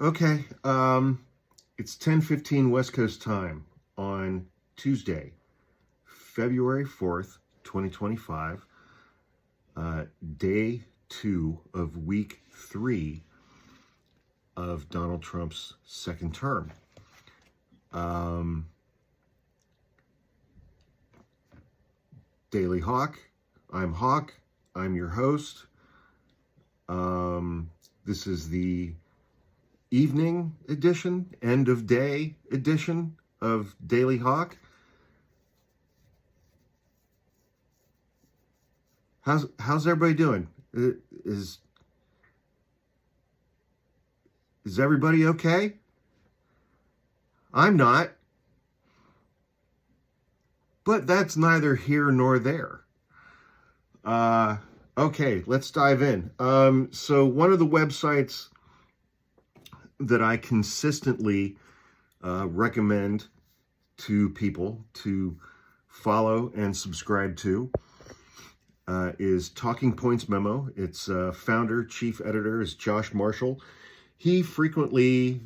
Okay, it's 10:15 West Coast time on Tuesday, February 4th, 2025, day two of week three of Donald Trump's second term. Daily Hawk, I'm Hawk, I'm your host. This is the evening edition, end of day edition of Daily Hawk. How's everybody doing? Is everybody okay? I'm not. But that's neither here nor there. Okay, let's dive in. So one of the websites that I consistently recommend to people to follow and subscribe to is Talking Points Memo. Its founder, chief editor is Josh Marshall. He frequently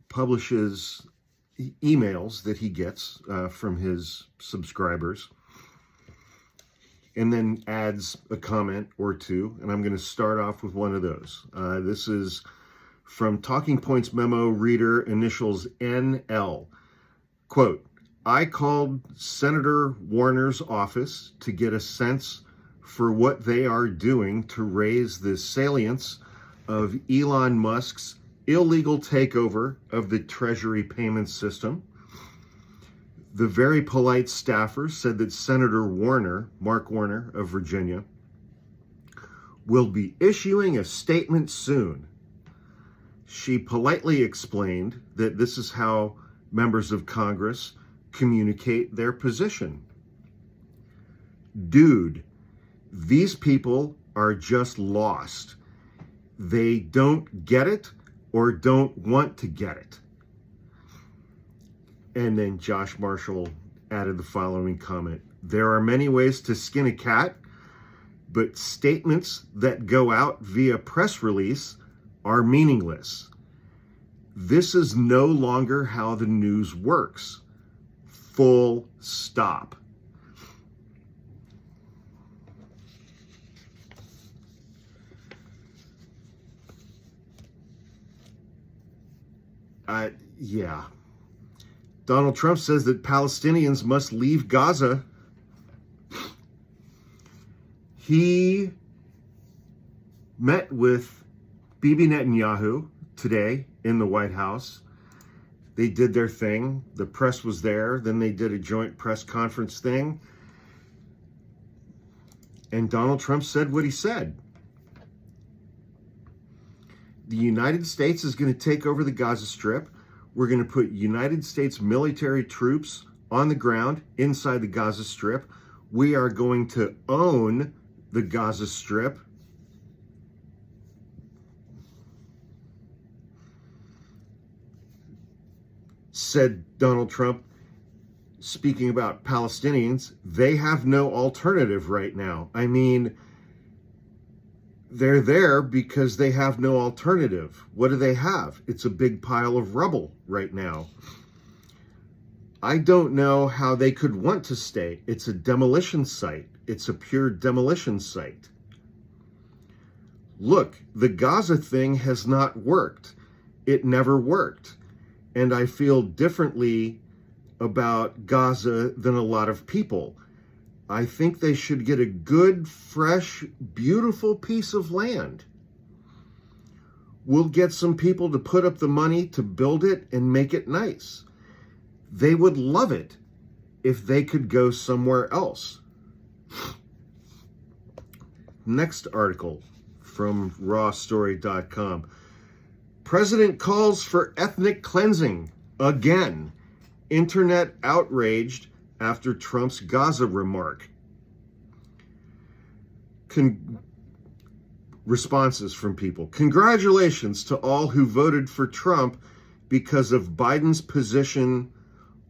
publishes emails that he gets from his subscribers, and then adds a comment or two, and I'm going to start off with one of those. This is from Talking Points Memo reader initials NL. Quote, I called Senator Warner's office to get a sense for what they are doing to raise the salience of Elon Musk's illegal takeover of the Treasury payment system. The very polite staffer said that Senator Warner, Mark Warner of Virginia, will be issuing a statement soon. She politely explained that this is how members of Congress communicate their position. Dude, these people are just lost. They don't get it or don't want to get it. And then Josh Marshall added the following comment. There are many ways to skin a cat, but statements that go out via press release are meaningless. This is no longer how the news works. Full stop. Yeah. Donald Trump says that Palestinians must leave Gaza. He met with Bibi Netanyahu today in the White House. They did their thing. The press was there. Then they did a joint press conference thing. And Donald Trump said what he said. The United States is going to take over the Gaza Strip. We're going to put United States military troops on the ground inside the Gaza Strip. We are going to own the Gaza Strip. Said Donald Trump, speaking about Palestinians, they have no alternative right now. I mean, they're there because they have no alternative. What do they have? It's a big pile of rubble right now. I don't know how they could want to stay. It's a demolition site. It's a pure demolition site. Look, the Gaza thing has not worked. It never worked. And I feel differently about Gaza than a lot of people. I think they should get a good, fresh, beautiful piece of land. We'll get some people to put up the money to build it and make it nice. They would love it if they could go somewhere else. Next article from rawstory.com. President calls for ethnic cleansing again. Internet outraged after Trump's Gaza remark. Responses from people. Congratulations to all who voted for Trump because of Biden's position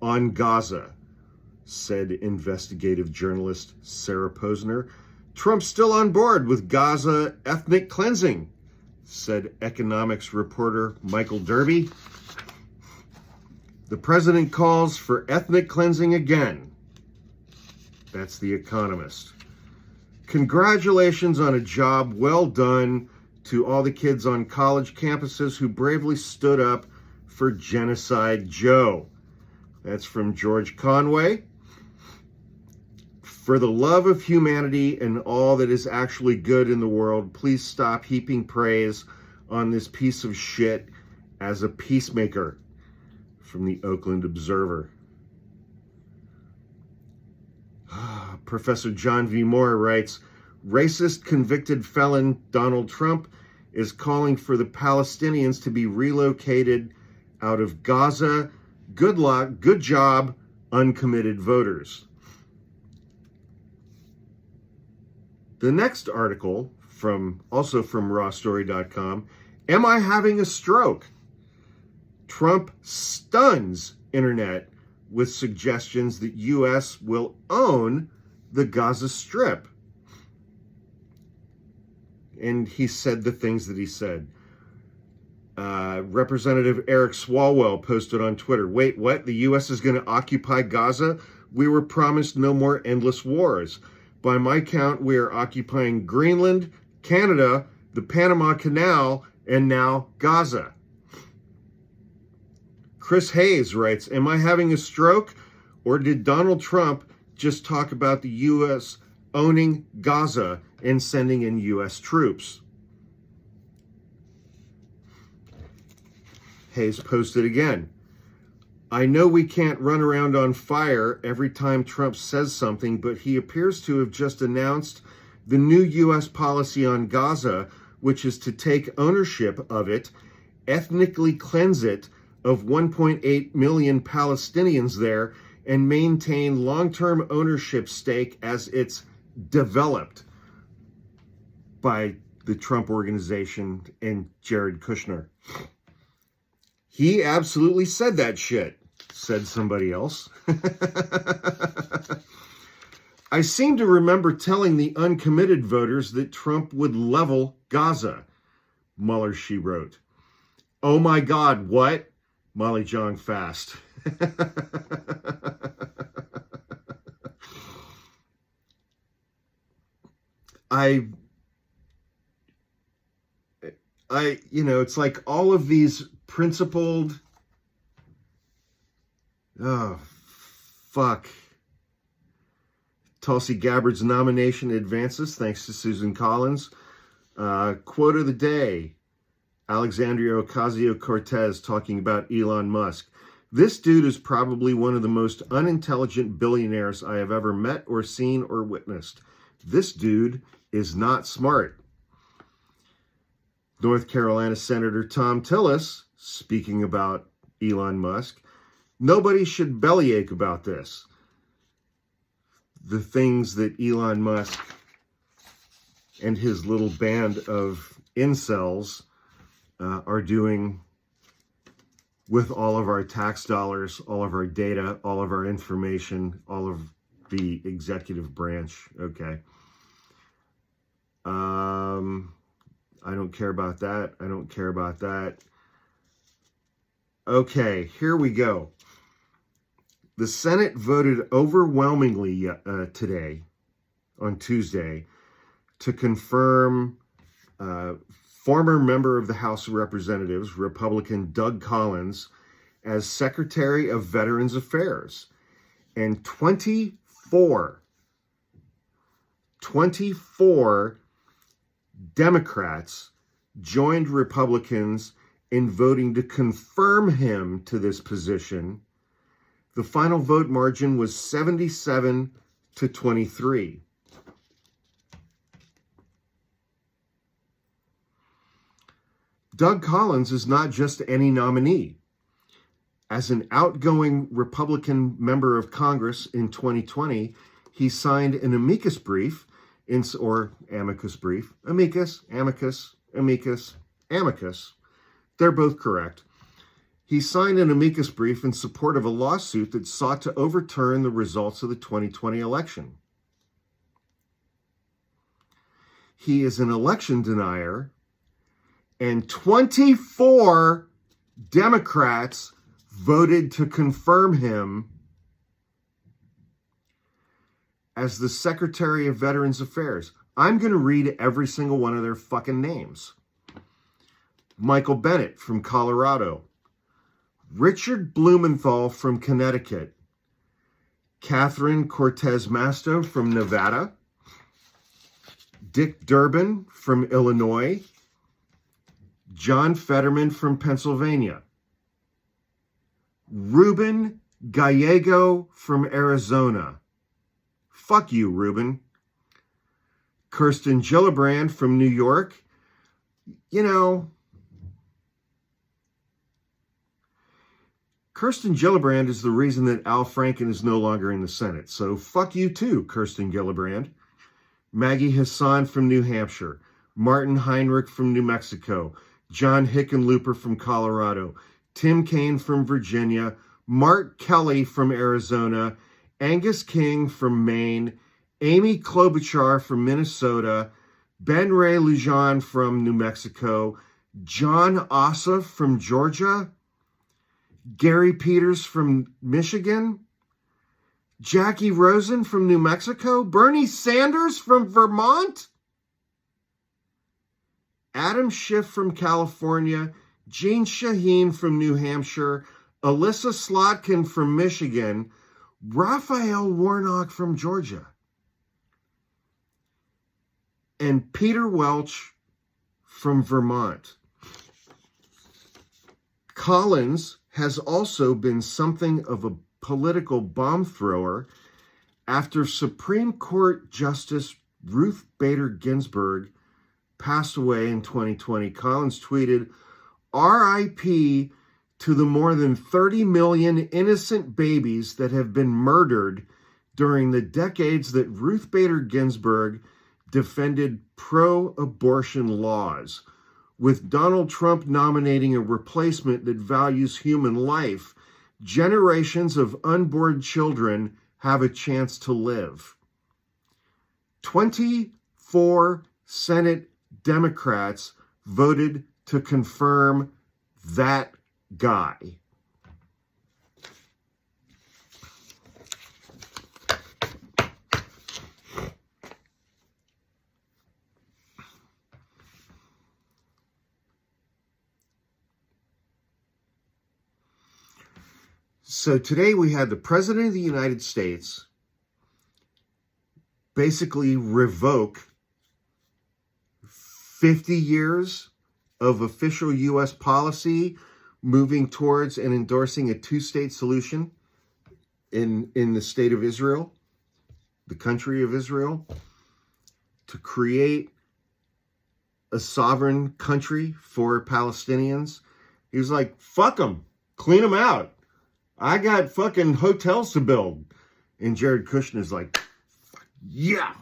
on Gaza, said investigative journalist Sarah Posner. Trump's still on board with Gaza ethnic cleansing, said economics reporter Michael Derby. The president calls for ethnic cleansing again. That's The Economist. Congratulations on a job well done to all the kids on college campuses who bravely stood up for Genocide Joe. That's from George Conway. For the love of humanity and all that is actually good in the world, please stop heaping praise on this piece of shit as a peacemaker. From the Oakland Observer. Professor John V. Moore writes, racist convicted felon Donald Trump is calling for the Palestinians to be relocated out of Gaza. Good luck, good job, uncommitted voters. The next article, also from rawstory.com, am I having a stroke? Trump stuns internet with suggestions that U.S. will own the Gaza Strip. And he said the things that he said. Representative Eric Swalwell posted on Twitter, wait, what? The U.S. is going to occupy Gaza? We were promised no more endless wars. By my count, we are occupying Greenland, Canada, the Panama Canal, and now Gaza. Chris Hayes writes, am I having a stroke, or did Donald Trump just talk about the U.S. owning Gaza and sending in U.S. troops? Hayes posted again. I know we can't run around on fire every time Trump says something, but he appears to have just announced the new U.S. policy on Gaza, which is to take ownership of it, ethnically cleanse it of 1.8 million Palestinians there, and maintain long-term ownership stake as it's developed by the Trump Organization and Jared Kushner. He absolutely said that shit, said somebody else. I seem to remember telling the uncommitted voters that Trump would level Gaza, Mueller, she wrote. Oh my God, what? Molly Jong Fast. It's like all of these principled, Tulsi Gabbard's nomination advances thanks to Susan Collins. Quote of the day, Alexandria Ocasio-Cortez talking about Elon Musk. This dude is probably one of the most unintelligent billionaires I have ever met or seen or witnessed. This dude is not smart. North Carolina Senator Tom Tillis, speaking about Elon Musk, nobody should bellyache about this. The things that Elon Musk and his little band of incels are doing with all of our tax dollars, all of our data, all of our information, all of the executive branch. Okay. I don't care about that. I don't care about that. Okay, here we go. The Senate voted overwhelmingly today, on Tuesday, to confirm former member of the House of Representatives, Republican Doug Collins, as Secretary of Veterans Affairs. And 24 Democrats joined Republicans in voting to confirm him to this position. The final vote margin was 77-23. Doug Collins is not just any nominee. As an outgoing Republican member of Congress in 2020, he signed an amicus brief, amicus brief, amicus, amicus. They're both correct. He signed an amicus brief in support of a lawsuit that sought to overturn the results of the 2020 election. He is an election denier And 24 Democrats voted to confirm him as the Secretary of Veterans Affairs. I'm going to read every single one of their fucking names. Michael Bennet from Colorado. Richard Blumenthal from Connecticut. Catherine Cortez Masto from Nevada. Dick Durbin from Illinois. John Fetterman from Pennsylvania. Ruben Gallego from Arizona. Fuck you, Ruben. Kirsten Gillibrand from New York. You know, Kirsten Gillibrand is the reason that Al Franken is no longer in the Senate. So fuck you too, Kirsten Gillibrand. Maggie Hassan from New Hampshire. Martin Heinrich from New Mexico. John Hickenlooper from Colorado. Tim Kaine from Virginia. Mark Kelly from Arizona. Angus King from Maine. Amy Klobuchar from Minnesota. Ben Ray Lujan from New Mexico. John Ossoff from Georgia. Gary Peters from Michigan. Jackie Rosen from New Mexico. Bernie Sanders from Vermont. Adam Schiff from California. Jean Shaheen from New Hampshire. Alyssa Slotkin from Michigan. Raphael Warnock from Georgia. And Peter Welch from Vermont. Collins has also been something of a political bomb thrower after Supreme Court Justice Ruth Bader Ginsburg passed away in 2020. Collins tweeted, "RIP to the more than 30 million innocent babies that have been murdered during the decades that Ruth Bader Ginsburg defended pro-abortion laws. With Donald Trump nominating a replacement that values human life, generations of unborn children have a chance to live." 24 Senate Democrats voted to confirm that guy. So today we had the President of the United States basically revoke 50 years of official U.S. policy moving towards and endorsing a two-state solution in the state of Israel, the country of Israel, to create a sovereign country for Palestinians. He was like, fuck them, clean them out. I got fucking hotels to build. And Jared Kushner's like, yeah.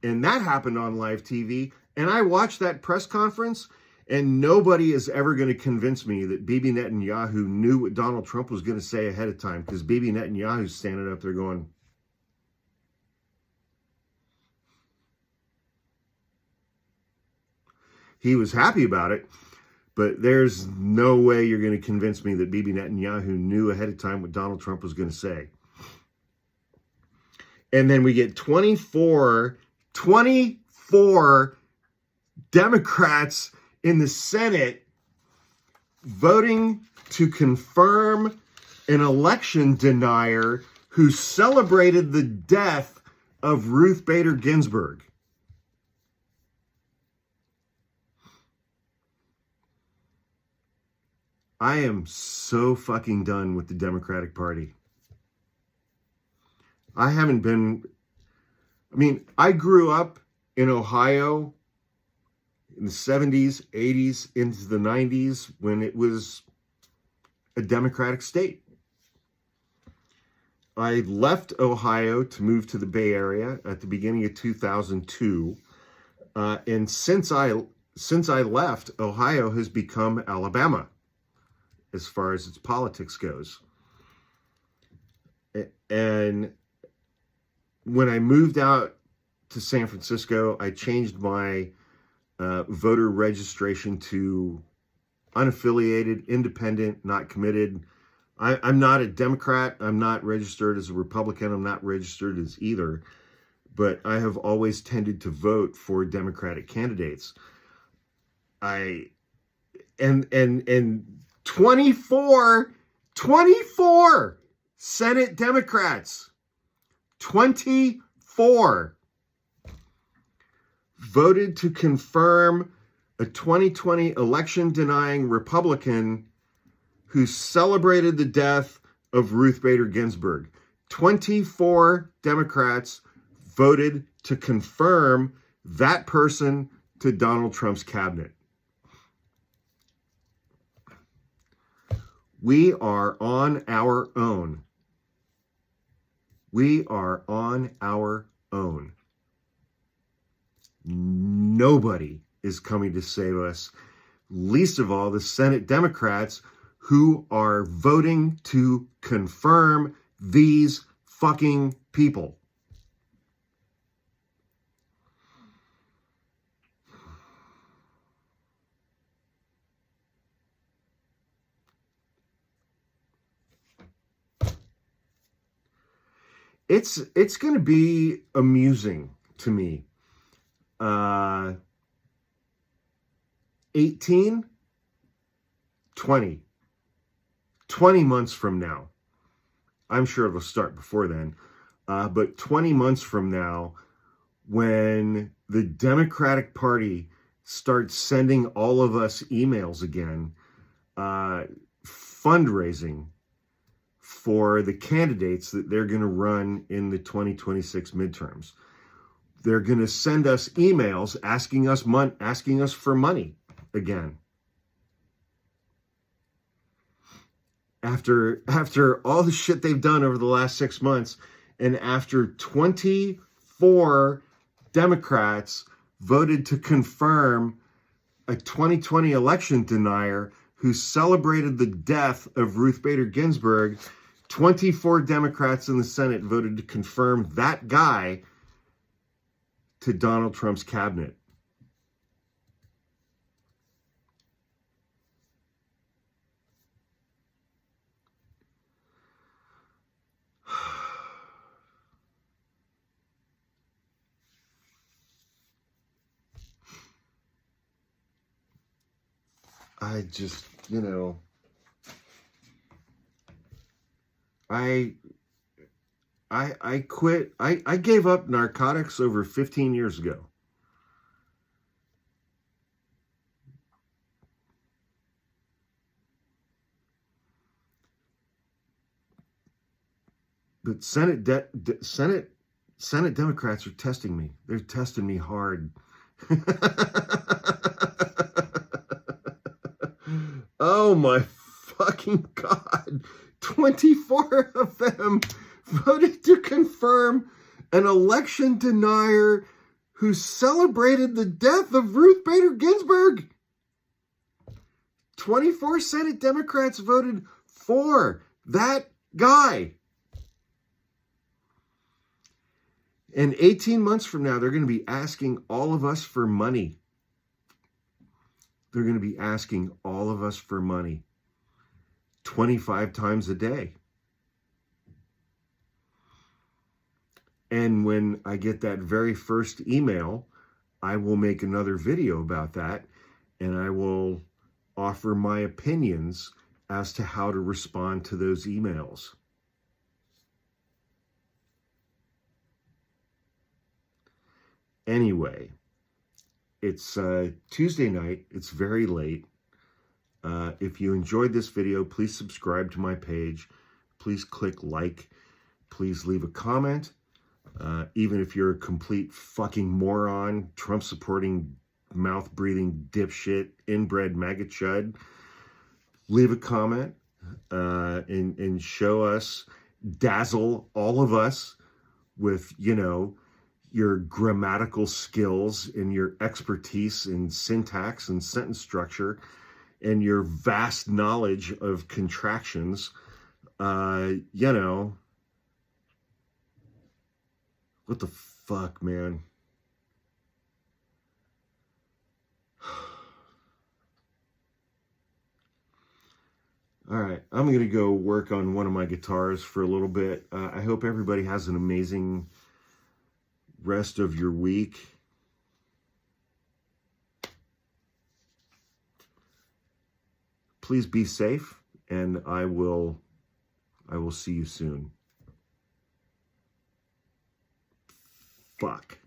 And that happened on live TV. And I watched that press conference, and nobody is ever going to convince me that Bibi Netanyahu knew what Donald Trump was going to say ahead of time, because Bibi Netanyahu's standing up there going, he was happy about it. But there's no way you're going to convince me that Bibi Netanyahu knew ahead of time what Donald Trump was going to say. And then we get 24 Democrats in the Senate voting to confirm an election denier who celebrated the death of Ruth Bader Ginsburg. I am so fucking done with the Democratic Party. I grew up in Ohio in the 70s, 80s, into the 90s when it was a Democratic state. I left Ohio to move to the Bay Area at the beginning of 2002. And since I left, Ohio has become Alabama as far as its politics goes. And when I moved out to San Francisco, I changed my voter registration to unaffiliated, independent, not committed. I'm not a Democrat. I'm not registered as a Republican. I'm not registered as either. But I have always tended to vote for Democratic candidates. And 24 Senate Democrats, 24 voted to confirm a 2020 election denying Republican who celebrated the death of Ruth Bader Ginsburg. 24 Democrats voted to confirm that person to Donald Trump's cabinet. We are on our own. We are on our own. Nobody is coming to save us, least of all the Senate Democrats who are voting to confirm these fucking people. It's going to be amusing to me. 18, 20 months from now. I'm sure it'll start before then. But 20 months from now, when the Democratic Party starts sending all of us emails again, fundraising for the candidates that they're going to run in the 2026 midterms. They're going to send us emails asking us for money again. After all the shit they've done over the last 6 months, and after 24 Democrats voted to confirm a 2020 election denier who celebrated the death of Ruth Bader Ginsburg, 24 Democrats in the Senate voted to confirm that guy to Donald Trump's cabinet. I just, I quit. I gave up narcotics over 15 years ago. But Senate Democrats are testing me. They're testing me hard. Oh my fucking God. 24 of them voted to confirm an election denier who celebrated the death of Ruth Bader Ginsburg. 24 Senate Democrats voted for that guy. And 18 months from now, they're going to be asking all of us for money. They're going to be asking all of us for money 25 times a day. And when I get that very first email, I will make another video about that, and I will offer my opinions as to how to respond to those emails. Anyway, it's Tuesday night. It's very late. If you enjoyed this video, please subscribe to my page. Please click like. Please leave a comment. Even if you're a complete fucking moron, Trump-supporting, mouth-breathing dipshit, inbred MAGA chud, leave a comment and show us, dazzle all of us with, your grammatical skills and your expertise in syntax and sentence structure and your vast knowledge of contractions. What the fuck, man? All right, I'm going to go work on one of my guitars for a little bit. I hope everybody has an amazing rest of your week. Please be safe, and I will see you soon. Fuck.